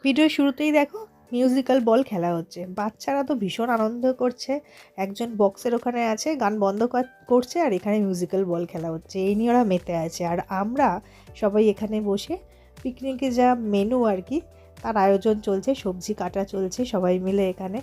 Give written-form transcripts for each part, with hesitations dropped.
ভিডিওর শুরুতেই দেখো মিউজিক্যাল বল খেলা হচ্ছে। বাচ্চারা তো ভীষণ আনন্দ করছে। একজন বক্সের ওখানে আছে, গান বন্ধ করছে, আর এখানে মিউজিক্যাল বল খেলা হচ্ছে। এই নিয়ে ওরা মেতে আছে। আর আমরা সবাই এখানে বসে পিকনিকে যা মেনু আর কি তার আয়োজন চলছে, সবজি কাটা চলছে সবাই মিলে। এখানে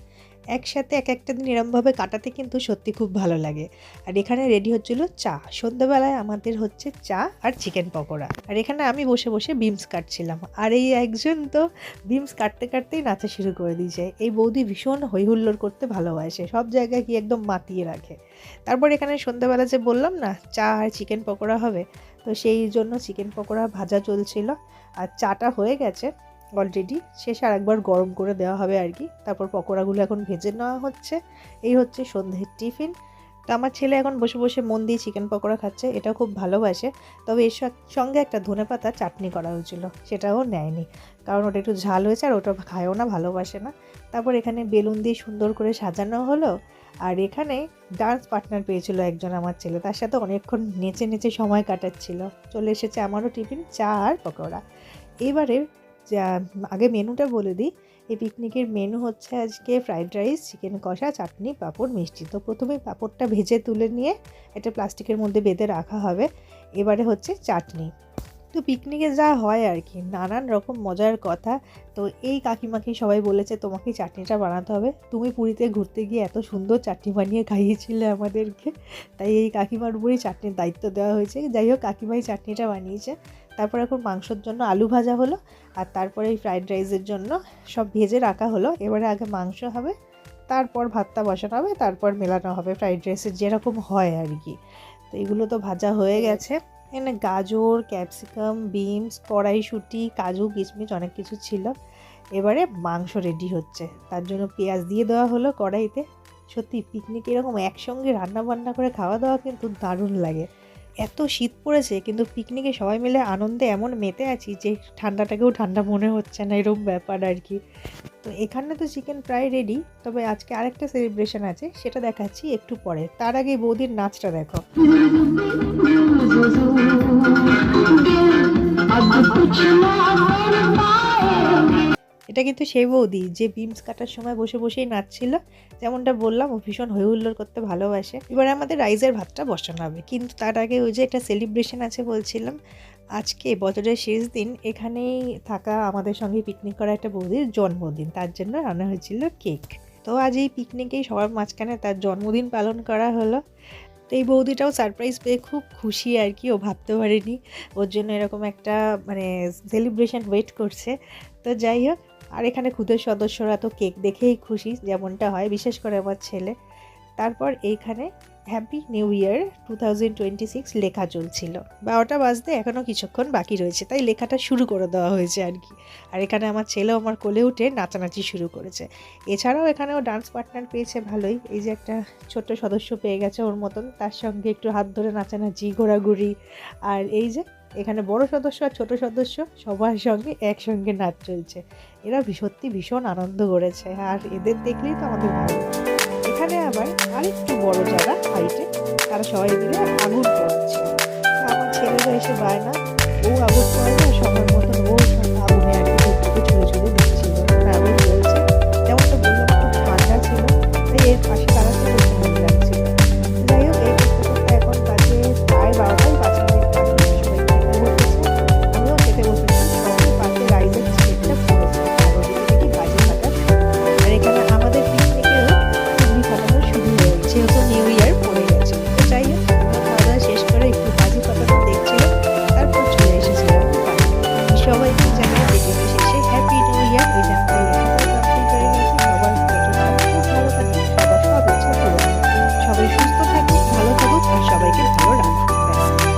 একসাথে এক একটা দিন এরমভাবে কাটাতে কিন্তু সত্যি খুব ভালো লাগে। আর এখানে রেডি হচ্ছিল চা। সন্ধ্যাবেলায় আমাদের হচ্ছে চা আর চিকেন পকোড়া। আর এখানে আমি বসে বসে বিমস কাটছিলাম। আর এই একজন তো বিমস কাটতে কাটতেই নাচা শুরু করে দিয়েছে। এই বৌদি ভীষণ হইহুল্লোড় করতে ভালোবাসে, সব জায়গায় কি একদম মাতিয়ে রাখে। তারপর এখানে সন্ধ্যাবেলা যে বললাম না চা আর চিকেন পকোড়া হবে, তো সেই জন্য চিকেন পকোড়া ভাজা চলছিল। আর চাটা হয়ে গেছে অলরেডি, শেষে আর একবার গরম করে দেওয়া হবে আর কি। তারপর পকোড়াগুলো এখন ভেজে নেওয়া হচ্ছে। এই হচ্ছে সন্ধ্যের টিফিন। তো আমার ছেলে এখন বসে বসে মন দিয়ে চিকেন পকোড়া খাচ্ছে, এটা খুব ভালোবাসে। তবে এর সঙ্গে একটা ধনেপাতা চাটনি করা হয়েছিল, সেটাও নেয়নি, কারণ ওটা একটু ঝাল হয়েছে আর ওটা খায়ও না, ভালোবাসে না। তারপর এখানে বেলুন দিয়ে সুন্দর করে সাজানো হলো। আর এখানে ডান্স পার্টনার পেয়েছিল একজন আমার ছেলে, তার সাথে অনেকক্ষণ নেচে নেচে সময় কাটাচ্ছিল। চলে এসেছে আমারও টিফিন, চা আর পকোড়া। এবারে আগে মেনুটা বলে দিই। এই পিকনিকের মেনু হচ্ছে আজকে ফ্রাইড রাইস, চিকেন কষা, চাটনি, পাঁপড়, মিষ্টি। তো প্রথমে পাঁপড়টা ভেজে তুলে নিয়ে এটা প্লাস্টিকের মধ্যে বেঁধে রাখা হবে। এবারে হচ্ছে চাটনি। তো পিকনিকে যা হয় আর কি, নানান রকম মজার কথা। তো এই কাকিমাকে সবাই বলেছে তোমাকে চাটনিটা বানাতে হবে, তুমি পুরীতে ঘুরতে গিয়ে এত সুন্দর চাটনি বানিয়ে খাইয়েছিলে আমাদেরকে, তাই এই কাকিমার উপরেই চাটনির দায়িত্ব দেওয়া হয়েছে। যাই হোক, কাকিমাই চাটনিটা বানিয়েছে। তারপর এখন মাংসর জন্য আলু ভাজা হলো, আর তারপরে এই ফ্রাইড রাইসের জন্য সব ভেজে রাখা হলো। এবারে আগে মাংস হবে, তারপর ভাতটা বসানো হবে, তারপর মেলানো হবে ফ্রাইড রাইসের যেরকম হয় আর কি। তো এগুলো তো ভাজা হয়ে গেছে। এখানে গাজর, ক্যাপসিকাম, বিনস, কড়াইশুঁটি, কাজু, কিশমিশ অনেক কিছু ছিল। এবারে মাংস রেডি হচ্ছে, তার জন্য পেঁয়াজ দিয়ে দেওয়া হলো কড়াইতে। সত্যি পিকনিকে এরকম একসঙ্গে রান্না বান্না করে খাওয়া দাওয়া কিন্তু দারুণ লাগে। এত শীত পড়েছে কিন্তু পিকনিকে সবাই মিলে আনন্দে এমন মেতে আছি যে ঠান্ডাটাকেও ঠান্ডা মনে হচ্ছে না, এরকম ব্যাপার আর কি। তো এখানে তো চিকেন প্রায় রেডি, তবে আজকে আরেকটা সেলিব্রেশন আছে, সেটা দেখাচ্ছি একটু পরে। তার আগে বৌদির নাচটা দেখো। এটা কিন্তু সেই বৌদি যে বিমস কাটার সময় বসে বসেই নাচছিল। যেমনটা বললাম, ও ভীষণ হইহুল্লোড় করতে ভালোবাসে। এবারে আমাদের রাইসের ভাতটা বসানো হবে, কিন্তু তার আগে ওই যে একটা সেলিব্রেশন আছে বলছিলাম, আজকে বছরের শেষ দিন এখানেই থাকা আমাদের সঙ্গে পিকনিক করা একটা বৌদির জন্মদিন, তার জন্য রান্না হয়েছিল কেক। তো আজ এই পিকনিকেই সবার মাঝখানে তার জন্মদিন পালন করা হলো। তো এই বৌদিটাও সারপ্রাইজ পেয়ে খুব খুশি আর কি, ও ভাবতে পারেনি ওর জন্য এরকম একটা সেলিব্রেশন ওয়েট করছে। তো যাই হোক, আর এখানে খুদের সদস্যরা তো কেক দেখেই খুশি, যেমনটা হয়, বিশেষ করে আমার ছেলে। তারপর এইখানে হ্যাপি নিউ ইয়ার 2026 লেখা চলছিল। 12টা বাজতে এখনও কিছুক্ষণ বাকি রয়েছে, তাই লেখাটা শুরু করে দেওয়া হয়েছে আর কি। আর এখানে আমার ছেলেও আমার কোলে উঠে নাচানাচি শুরু করেছে। এছাড়াও এখানেও ডান্স পার্টনার পেয়েছে ভালোই, এই যে একটা ছোট্ট সদস্য পেয়ে গেছে ওর মতন, তার সঙ্গে একটু হাত ধরে নাচানাচি, ঘোরাঘুরি। আর এই যে এখানে বড় সদস্য আর ছোট সদস্য সবার সঙ্গে একসঙ্গে নাচ চলছে। এরা সত্যি ভীষণ আনন্দ করেছে, আর এদের দেখলেই তো আমাদের ভালো। এখানে আবার আরেকটু বড় যারা হাইটে, তারা সবাই মিলে আগুন পোড়াচ্ছে। আমার ছেলেরা এসে বায়না, ও আগুন পোড়াবে, সবার মতন ও আগুনে আর কি ছুটে ছুড়ে দিচ্ছিল, আগুন জ্বলছে। যেমনটা বললাম, খুব ঠান্ডা ছিল, তাই এর পাশে দাঁড়াতে বেশ ভালো লাগছিল। যাই হোক, এই করতে করতে এখন বাজে প্রায় 12টাই, 5 মিনিট বাকি। সবাই খেতে বসেছে, আমিও খেতে বসেছি। সবাই পাশে রাইসের চিকেনটা পড়েছে, আর ওদিকে দেখি বাজি ফাটার। আর এখানে আমাদের পিকনিকেও চুগলি ফাটানো শুরু হয়েছে, যেহেতু নিউ ইয়ার পড়ে গেছে। তো যাই হোক, খাওয়া দাওয়া শেষ করে একটু বাজি ফাটানো দেখছিলাম, তারপর চলে এসেছিলাম। সবাই